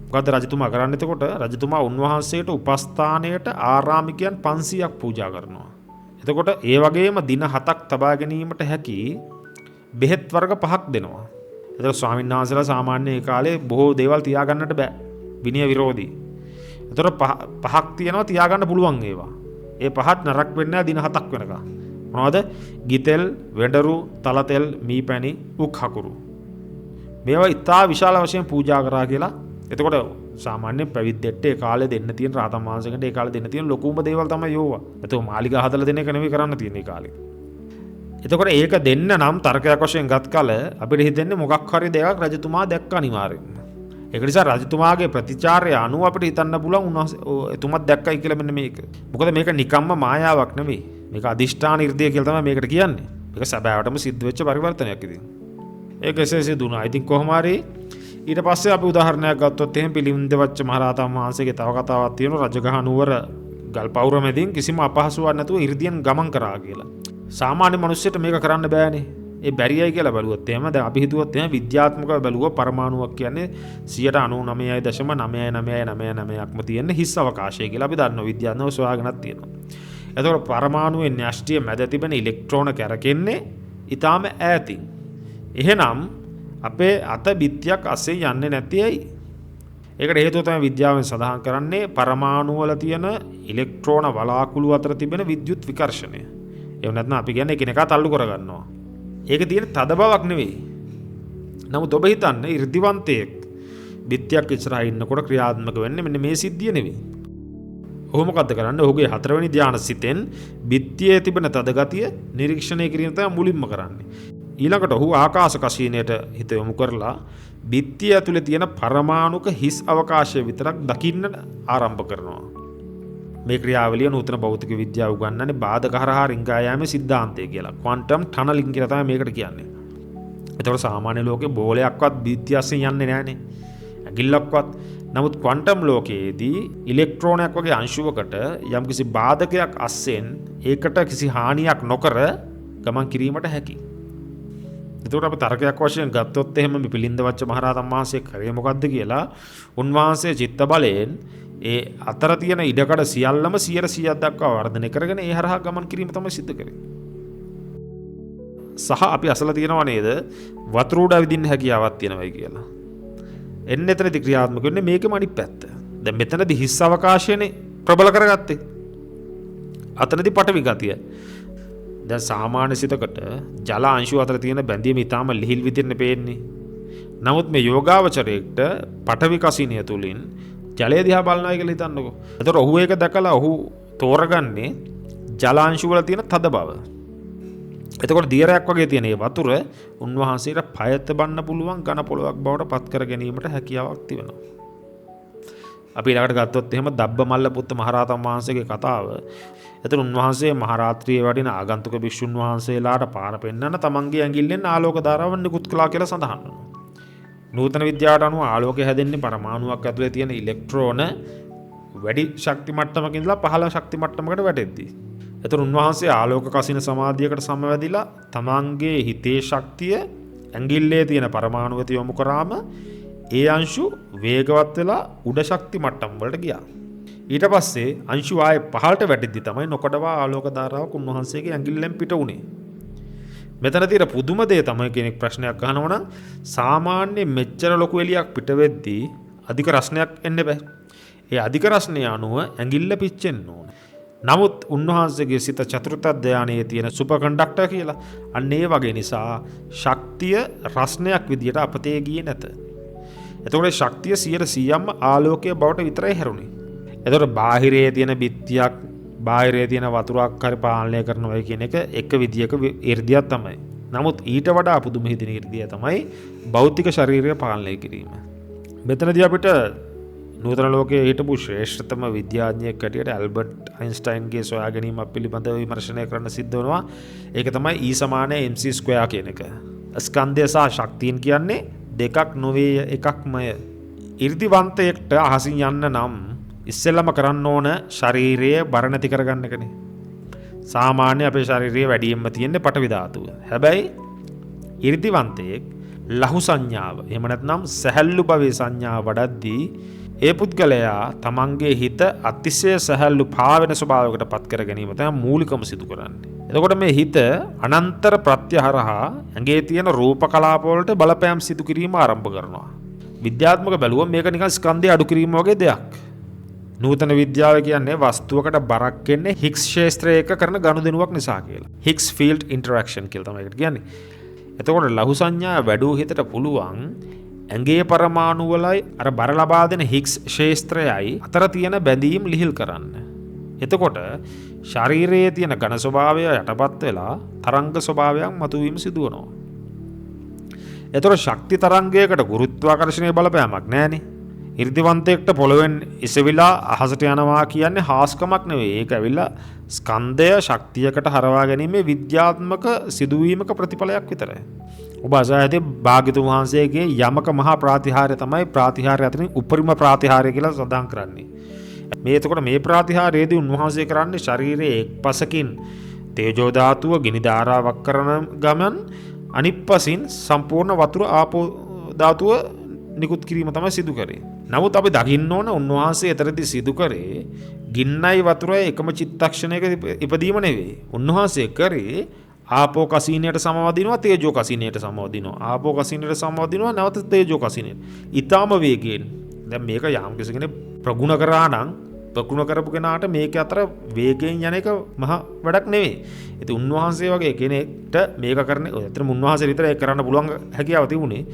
මොකද රජතුමා කරන්නේ? එතකොට රජතුමා උන්වහන්සේට උපස්ථානයට ආරාමිකයන් 500ක් පූජා කරනවා. එතකොට ඒ වගේම දින 7ක් තබා ගැනීමට හැකි බෙහෙත් වර්ග 5ක් දෙනවා. එතකොට ස්වාමීන් වහන්සේලා සාමාන්‍ය ඒ කාලේ බොහෝ දේවල් තියාගන්නට බෑ. විනය විරෝධී. එතකොට පහක් තියෙනවා තියාගන්න පුළුවන් ඒවා. ඒ පහත් නරක වෙන්නේ දින 7ක් වෙනකම්. මොනවද? ගිතෙල්, වෙඬරු, තලතෙල්, මීපැණි, උක් හකුරු. මේවා ඉතා විශාල වශයෙන් පූජා කරා කියලා. එතකොට සාමාන්‍ය පැවිද්දෙට ඒ කාලේ දෙන්න තියෙන රහතන් වහන්සේකට ඒ කාලේ දෙන්න තියෙන ලොකුම දේවල් තමයි යෝවා. එතකොට මාලිගා හදලා දෙන එක නෙවෙයි කරන්න තියෙන ඒ කාලේ. එතකොට ඒක දෙන්න නම් තර්කයක් වශයෙන් ගත් කල අපිට හිතෙන්නේ මොකක් හරි දෙයක් රජතුමා දැක්ක අනිවාර්යෙන්ම. ඒක නිසා රජතුමාගේ ප්‍රතිචාරය අනුව අපිට හිතන්න පුළුවන් උන්වහන්සේ එතුමත් දැක්කයි කියලා මෙන්න මේක. මොකද මේක නිකම්ම මායාවක් නෙවෙයි. මේක අදිෂ්ඨාන 이르දිය කියලා තමයි මේකට කියන්නේ. මේක සැබෑවටම සිද්ධ වෙච්ච පරිවර්තනයක් ඉතින්. ඒක එසේ සිදුණා. ඉතින් කොහොම හරි ඊට පස්සේ අපි උදාහරණයක් ගත්තොත් එහෙම පිළින්ද වච්ච මහරහතන් වහන්සේගේ තව කතාවක් තියෙනවා. රජගහ නුවර ගල් පවුර මැදින් කිසිම අපහසුවක් නැතුව 이르දියෙන් ගමන් කරා කියලා. සාමාන්‍ය මිනිස්සුන්ට මේක කරන්න බෑනේ. ඒ බැරියයි කියලා බැලුවොත් එහෙම දැන් අපි හිතුවොත් එහෙම විද්‍යාත්මකව බැලුවොත් පරමාණුවක් කියන්නේ 99.99999%ක්ම තියෙන හිස් අවකාශය කියලා අපි දන්නවා. විද්‍යාත්මකව සොයාගෙනත් තියෙනවා. එතකොට පරමාණුවේ න්‍යෂ්ටිය මැද තිබෙන ඉලෙක්ට්‍රෝන කැරකෙන්නේ ඊටාම ඈතින්. එහෙනම් අපේ අත බිත්තියක් අස්සේ යන්නේ නැති ඇයි? ඒකට හේතුව තමයි විද්‍යාවෙන් සඳහන් කරන්නේ පරමාණු වල තියෙන ඉලෙක්ට්‍රෝන වලාකුළු අතර තිබෙන විද්‍යුත් විකර්ෂණය. එහෙම නැත්නම් අපි කියන්නේ එකිනෙකා තල්ලු කරගන්නවා. ඒක තියෙන තද බවක් නෙවෙයි. නමුත් ඔබ හිතන්න 이르දිවන්තයෙක් බිත්තියක් ඉස්සරහා ඉන්නකොට ක්‍රියාත්මක වෙන්නේ මෙන්න මේ සිද්ධිය නෙවෙයි. ඔහු මොකද්ද කරන්නේ? ඔහුගේ 4 වෙනි ධානය සිතෙන් බිත්තියේ තිබෙන තද ගතිය නිරීක්ෂණය කිරීම තමයි මුලින්ම කරන්නේ. ඊළඟට ඔහු ආකාශ කසීනයට හිත යොමු කරලා බිත්තිය ඇතුලේ තියෙන පරමාණුක හිස් අවකාශය විතරක් දකින්න ආරම්භ කරනවා. මේ ක්‍රියාවලිය නූතන භෞතික විද්‍යාව උගන්වන්නේ බාධක හරහා රිංගා යාමේ සිද්ධාන්තය කියලා. ක්වොන්ටම් ටනලින් කියලා තමයි මේකට කියන්නේ. ඒතකොට සාමාන්‍ය ලෝකේ බෝලයක්වත් බිත්තිය අස්සෙන් යන්නේ නැහනේ. ඇඟිල්ලක්වත්. නමුත් ක්වොන්ටම් ලෝකයේදී ඉලෙක්ට්‍රෝනයක් වගේ අංශුවකට යම්කිසි බාධකයක් අස්සෙන් ඒකට කිසි හානියක් නොකර ගමන් කිරීමට හැකියි. එතකොට අපි තර්කයක් වශයෙන් ගත්තොත් එහෙම මේ පිළින්ද වච්ච මහරහතන් වහන්සේ කරේ මොකද්ද කියලා උන්වහන්සේ චිත්ත බලයෙන් ඒ අතර තියෙන ඉඩකඩ සියල්ලම 100% දක්වා වර්ධනය කරගෙන ඒ හරහා ගමන් කිරීම තමයි සිද්ධ කරේ. සහ අපි අසලා තියෙනවා නේද වතුර උඩ විදින්න හැකියාවක් තියෙනවයි කියලා. එන්න එතනදී ක්‍රියාත්මක වෙන්නේ මේකෙම අනිත් පැත්ත. දැන් මෙතනදී හිස් අවකාශයනේ ප්‍රබල කරගත්තේ. අතනදී පටවි ගතිය. දැන් සාමාන්‍ය සිතකට ජල අංශු අතර තියෙන බැඳීම ඊටාම ලිහිල් විදිහට පේන්නේ. නමුත් මේ යෝගාවචරයේට පටවි කසිනිය තුලින් ජලය දිහා බලනවා කියලා හිතන්නකෝ. ඒතර ඔහු ඒක දැකලා ඔහු තෝරගන්නේ ජල අංශු වල තියෙන තද බව. එතකොට දියරයක් වගේ තියෙන මේ වතුර උන්වහන්සේට පයත බන්න පුළුවන් ඝන පොළොවක් බවට පත් කර ගැනීමට හැකියාවක් තිබෙනවා. අපි ඊළඟට ගත්තොත් එහෙම දබ්බමල්ල පුත්ත මහරහතන් වහන්සේගේ කතාව. එතන උන්වහන්සේ මහරාත්‍රියේ වඩින ආගන්තුක භික්ෂුන් වහන්සේලාට පාර පෙන්වන්න තමන්ගේ ඇඟිල්ලෙන් ආලෝක ධාරාවන් නිකුත් කළා කියලා සඳහන් වෙනවා. නූතන විද්‍යාවට අනුව ආලෝකය හැදෙන්නේ පරමාණුවක් ඇතුලේ තියෙන ඉලෙක්ට්‍රෝන වැඩි ශක්ති මට්ටමක ඉඳලා පහළ ශක්ති මට්ටමකට වැටෙද්දී. එතන උන්වහන්සේ ආලෝක කසින සමාධියකට සමවැදිලා තමන්ගේ හිතේ ශක්තිය ඇඟිල්ලේ තියෙන පරමාණු වෙත යොමු කරාම ඒ අංශු වේගවත් වෙලා උඩ ශක්ති මට්ටම් වලට ගියා. ඊට පස්සේ අංශු ආයේ පහළට වැටෙද්දි තමයි නොකඩවා ආලෝක ධාරාවක් උන්වහන්සේගේ ඇඟිල්ලෙන් පිට වුණේ. මෙතන තියෙන පුදුම දේ තමයි කෙනෙක් ප්‍රශ්නයක් අහනවා නම් සාමාන්‍ය මෙච්චර ලොකු එළියක් පිට වෙද්දී අධික රස්නයක් එන්න බෑ. ඒ අධික රස්නය අනුව ඇඟිල්ල පිච්චෙන්න ඕන. නමුත් උන්වහන්සේගේ සිත චතුර්ථ ධානයේ තියෙන සුපර් කන්ඩක්ටර් කියලා. අන්න ඒ වගේ නිසා ශක්තිය රස්නයක් විදියට අපතේ ගියේ නැත. එතකොට ශක්තිය 100%ක්ම ආලෝකය බවට විතරයි හැරුණේ. එතකොට බාහිරයේ තියෙන බිත්තියක් බාහිරයේ තියෙන වතුරක් හරි පාලනය කරනවා කියන එක විදියක 이르දියක් තමයි. නමුත් ඊට වඩා පුදුම හිතෙන 이르දිය තමයි භෞතික ශරීරය පාලනය කිරීම. මෙතනදී අපිට නූතන ලෝකයේ හිටපු ශ්‍රේෂ්ඨතම විද්‍යාඥයෙක් හැටියට ඇල්බර්ට් අයින්ස්ටයින්ගේ සොයා ගැනීමක් පිළිබඳව විමර්ශනය කරන්න සිද්ධ වෙනවා. ඒක තමයි E mc² කියන එක. ස්කන්ධය සහ ශක්තියන් කියන්නේ දෙකක් නොවේ එකක්මය. 이르දිවන්තයෙක්ට අහසින් යන්න නම් ඉස්සෙල්ලම කරන්න ඕන ශරීරයේ බර නැති කරගන්න එකනේ. සාමාන්‍ය අපේ ශරීරයේ වැඩියෙන්ම තියෙන්නේ පටවි ධාතුව. හැබැයි 이르දිවන්තයෙක් ලහු සංඥාව එහෙම නැත්නම් සැහැල්ලු භවයේ සංඥාව වඩද්දී ඒ පුද්ගලයා තමන්ගේ හිත අතිශය සැහැල්ලු පාවෙන ස්වභාවයකට පත් කර ගැනීම තමයි මූලිකම සිදු කරන්නේ. එතකොට මේ හිත අනන්තර ප්‍රත්‍ය හරහා ඇඟේ තියෙන රූප කලාප වලට බලපෑම් සිදු කිරීම ආරම්භ කරනවා. විද්‍යාත්මක බැලුවොත් මේක නිකන් ස්කන්ධය අඩු කිරීම වගේ දෙයක්. නූතන විද්‍යාව කියන්නේ වස්තුවකට බරක් එන්නේ හිග්ස් ක්ෂේත්‍රයක කරන ගනුදෙනුවක් නිසා කියලා. හිග්ස් ෆීල්ඩ් ඉන්ටරැක්ෂන් කියලා තමයි ඒකට කියන්නේ. එතකොට ලහු සංඥා වැඩූ හිතට පුළුවන් ඇඟේ පරමාණු වලයි අර බර ලබා දෙන හිග්ස් ක්ෂේත්‍රයයි අතර තියෙන බැඳීම් ලිහිල් කරන්න. එතකොට ශරීරයේ තියෙන ඝන ස්වභාවය යටපත් වෙලා තරංග ස්වභාවයක් මතුවීම සිදු වෙනවා. එතකොට ශක්ති තරංගයකට ගුරුත්වාකර්ෂණයේ බලපෑමක් නැහැනේ. 이르දිවන්තයෙක්ට පොළවෙන් ඉසවිලා අහසට යනවා කියන්නේ හාස්කමක් නෙවෙයි. ඒක ඇවිල්ලා ස්කන්ධය ශක්තියකට හරවා ගැනීමේ විද්‍යාත්මක සිදුවීමක ප්‍රතිඵලයක් විතරයි. ඔබ අසායතේ භාග්‍යතුන් වහන්සේගේ යමක මහා ප්‍රාතිහාර්ය තමයි ප්‍රාතිහාර්ය අතරින් උපරිම ප්‍රාතිහාර්ය කියලා සඳහන් කරන්නේ. මේ එතකොට මේ ප්‍රාතිහාර්යයේදී උන්වහන්සේ කරන්නේ ශරීරයේ එක් පසකින් තේජෝ ධාතුව ගිනි ධාරාවක් කරන ගමන් අනිත් පසින් සම්පූර්ණ වතුර ආපෝ ධාතුව නිකුත් කිරීම තමයි සිදු කරේ. නමුත් අපි දකින්න ඕන උන්වහන්සේ එතරදී සිදු කරේ ගින්නයි වතුරයි එකම චිත්තක්ෂණයක ඉපදීම නෙවෙයි. උන්වහන්සේ කරේ ආපෝ කසිනියට සමවදිනවා තේජෝ කසිනියට සමවදිනවා. ආපෝ කසිනියට සමවදිනවා නැවත තේජෝ කසිනියට. ඊටාම වේගයෙන්. දැන් මේක යම් කෙනෙක් ප්‍රගුණ කරා නම් ප්‍රගුණ කරපු කෙනාට මේක අතර වේගයෙන් යන එක මහ වැඩක් නෙවෙයි. ඉතින් උන්වහන්සේ වගේ කෙනෙක්ට මේක කරන්නේ ඇත්තටම උන්වහන්සේ විතර ඒක කරන්න පුළුවන් හැකියාව තිබුණේ.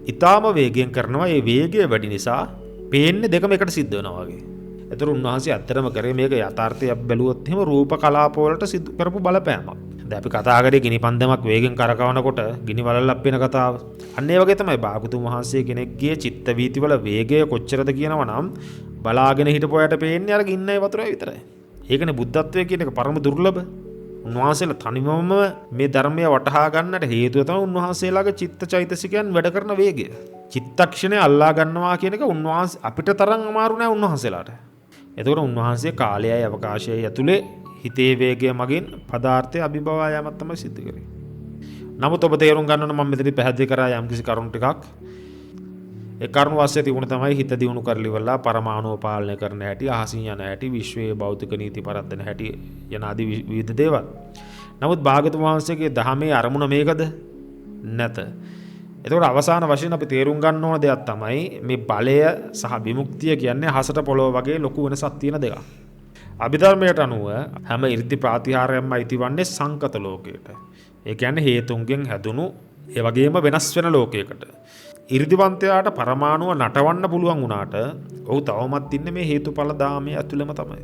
ඊටාම වේගයෙන් කරනවා. ඒ වේගය වැඩි නිසා පේන්නේ දෙකම එකට සිද්ධ වෙනවා වගේ. ඒතර උන්වහන්සේ ඇත්තටම කරේ මේක යථාර්ථය බැලුවොත් එහෙම රූප කලාප වලට සිදු කරපු බලපෑමක්. දැන් අපි කතා කරේ ගිනි පන්දමක් වේගෙන් කරකවනකොට ගිනි වලල්ලක් වෙන කතාව. අන්න ඒ වගේ තමයි භාගතුන් වහන්සේ කෙනෙක්ගේ චිත්ත වීතිවල වේගය කොච්චරද කියනවා නම් බලාගෙන හිටපොයට පේන්නේ අර ගින්නයි වතුරයි විතරයි. ඒකනේ බුද්ධත්වයේ කියන එක පරම දුර්ලභ. උන්වහන්සේලා තනිවම මේ ධර්මය වටහා ගන්නට හේතුව තමයි උන්වහන්සේලාගේ චිත්ත චෛතසිකයන් වැඩ කරන වේගය. චිත්තක්ෂණය අල්ලා ගන්නවා කියන එක උන්වහන්සේ අපිට තරම් අමාරු නෑ උන්වහන්සේලාට. එතකොට උන්වහන්සේ කාලයයි අවකාශයයි ඇතුලේ හිතේ වේගය මගින් පදාර්ථයේ අභිභවා යාමක් තමයි සිද්ධ කරේ. නමුත් ඔබ තේරුම් ගන්න ඕන මම මෙතනදී පැහැදිලි කරා යම් කිසි කරුණු ටිකක්. ඒ කරුණු වාස්තේ තිබුණ තමයි හිත දියුණු කරලිවලා පරමාණු පාලනය කරන හැටි, අහසින් යන හැටි, විශ්වයේ භෞතික නීති පරද්දන හැටි යන ආදී විවිධ දේවල්. නමුත් භාගතුන් වහන්සේගේ ධර්මයේ අරමුණ මේකද? නැත. එතකොට අවසාන වශයෙන් අපි තේරුම් ගන්න ඕන දෙයක් තමයි මේ බලය සහ විමුක්තිය කියන්නේ හසට පොළොව වගේ ලොකු වෙනසක් තියෙන දෙකක්. අභිධර්මයට අනුව හැම 이르දි ප්‍රාතිහාර්යයක්ම අයිතිවන්නේ සංකත ලෝකයට. ඒ කියන්නේ හේතුන්ගෙන් හැදුණු ඒ වගේම වෙනස් වෙන ලෝකයකට. 이르දිවන්තයාට පරමාණුව නටවන්න පුළුවන් වුණාට ඔහු තවමත් ඉන්නේ මේ හේතුඵල දාමයේ ඇතුළෙම තමයි.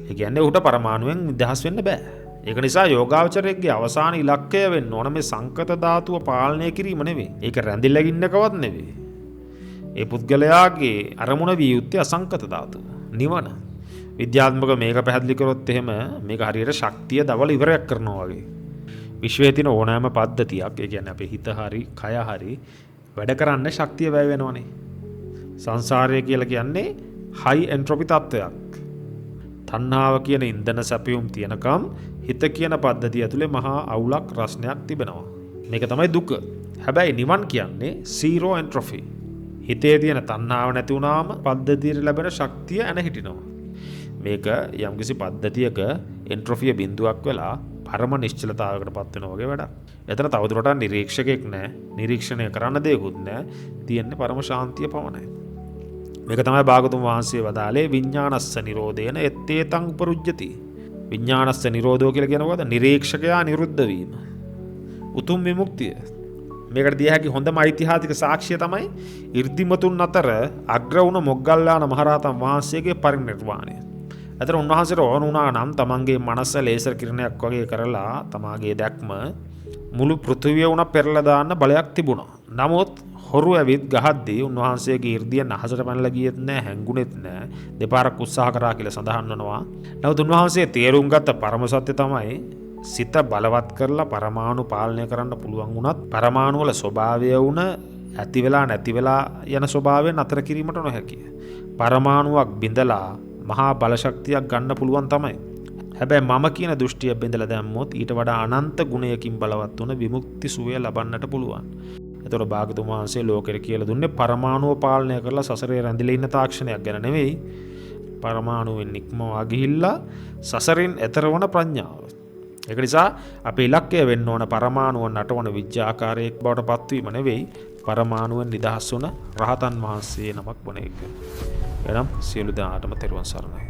ඒ කියන්නේ ඔහුට පරමාණුවෙන් නිදහස් වෙන්න බෑ. ඒක නිසා යෝගාවචරයේ අවසාන ඉලක්කය වෙන්න ඕන මේ සංකත ධාතුව පාලනය කිරීම නෙවෙයි. ඒක රැඳිලා ඉන්නකවත් නෙවෙයි. ඒ පුද්ගලයාගේ අරමුණ විය යුත්තේ අසංකත ධාතුව. නිවන. විද්‍යාත්මක මේක පැහැදිලි කරොත් එහෙම මේක හරියට ශක්තිය දවල ඉවරයක් කරනවා වගේ. විශ්වයේ තියෙන ඕනෑම පද්ධතියක්, ඒ කියන්නේ අපේ හිත හරි, කය හරි වැඩ කරන්න ශක්තිය වැය වෙනවනේ. සංසාරය කියලා කියන්නේ හයි එන්ට්‍රොපි තත්ත්වයක්. තණ්හාව කියන ඉන්ධන සැපයුම් තියනකම් හිත කියන පද්ධතිය ඇතුලේ මහා අවුලක් රස්නයක් තිබෙනවා. මේක තමයි දුක. හැබැයි නිවන් කියන්නේ zero entropy. හිතේ තියෙන තණ්හාව නැති වුණාම පද්ධතියට ලැබෙන ශක්තිය එන හිටිනවා. මේක යම්කිසි පද්ධතියක එන්ට්‍රොෆිය බිඳුවක් වෙලා පරම නිශ්චලතාවයකට පත් වෙනවා වගේ වැඩක්. එතන තවදුරටත් නිරීක්ෂකෙක් නැහැ. නිරීක්ෂණය කරන්න දෙයක්වත් නැහැ. තියෙන්නේ පරම ශාන්තිය පමණයි. මේක තමයි භාගතුන් වහන්සේ වදාළේ විඥානස්ස නිරෝධේන එත්තේතං උපරුජ්ජති. විඥානස්ස නිරෝධෝ කියලා කියනකොට නිරීක්ෂකයා නිරුද්ධ වීම. උතුම් විමුක්තිය. මේකට දිය හැකි හොඳම ඓතිහාසික සාක්ෂිය තමයි 이르දිමතුන් අතර අග්‍ර වුණ මොග්ගල්ලාන මහරහතන් වහන්සේගේ පරිනිර්වාණය. අතර උන්වහන්සේට ඕන වුණා නම් තමන්ගේ මනස ලේසර් කිරණයක් වගේ කරලා තමාගේ දැක්ම මුළු පෘථිවිය උන පෙරලා දාන්න බලයක් තිබුණා. නමුත් හොරු ඇවිත් ගහද්දී උන්වහන්සේගේ 이르දිය නහසට පැනලා ගියෙත් නැහැ, හැංගුනේත් නැහැ. දෙපාරක් උත්සාහ කරා කියලා සඳහන් වෙනවා. නමුත් උන්වහන්සේ තේරුම් ගත්ත පරම සත්‍ය තමයි සිත බලවත් කරලා පරමාණු පාලනය කරන්න පුළුවන් වුණත් පරමාණු වල ස්වභාවය වුණ ඇති වෙලා නැති වෙලා යන ස්වභාවය නතර කිරීමට නොහැකිය. පරමාණුවක් බිඳලා මහා බල ශක්තියක් ගන්න පුළුවන් තමයි. හැබැයි මම කියන දෘෂ්ටිය බිඳලා දැම්මොත් ඊට වඩා අනන්ත ගුණයකින් බලවත් වුණ විමුක්ති සුවය ලබන්නට පුළුවන්. එතකොට භාගතුන් වහන්සේ ලෝකෙට කියලා දුන්නේ පරමාණුව පාලනය කරලා සසරේ රැඳිලා ඉන්න තාක්ෂණයක් ගැන නෙවෙයි. පරමාණුවෙන් නික්මවා ගිහිල්ලා සසරින් එතර වන ප්‍රඥාව. ඒක නිසා අපේ ඉලක්කය වෙන්න ඕන පරමාණුව නටවන විද්‍යාකාරයෙක් බවට පත්වීම නෙවෙයි, පරමාණුවෙන් නිදහස් වුණ රහතන් වහන්සේ නමක් වන එක. එනම් සියලු දෙනාටම තෙරුවන් සරණයි.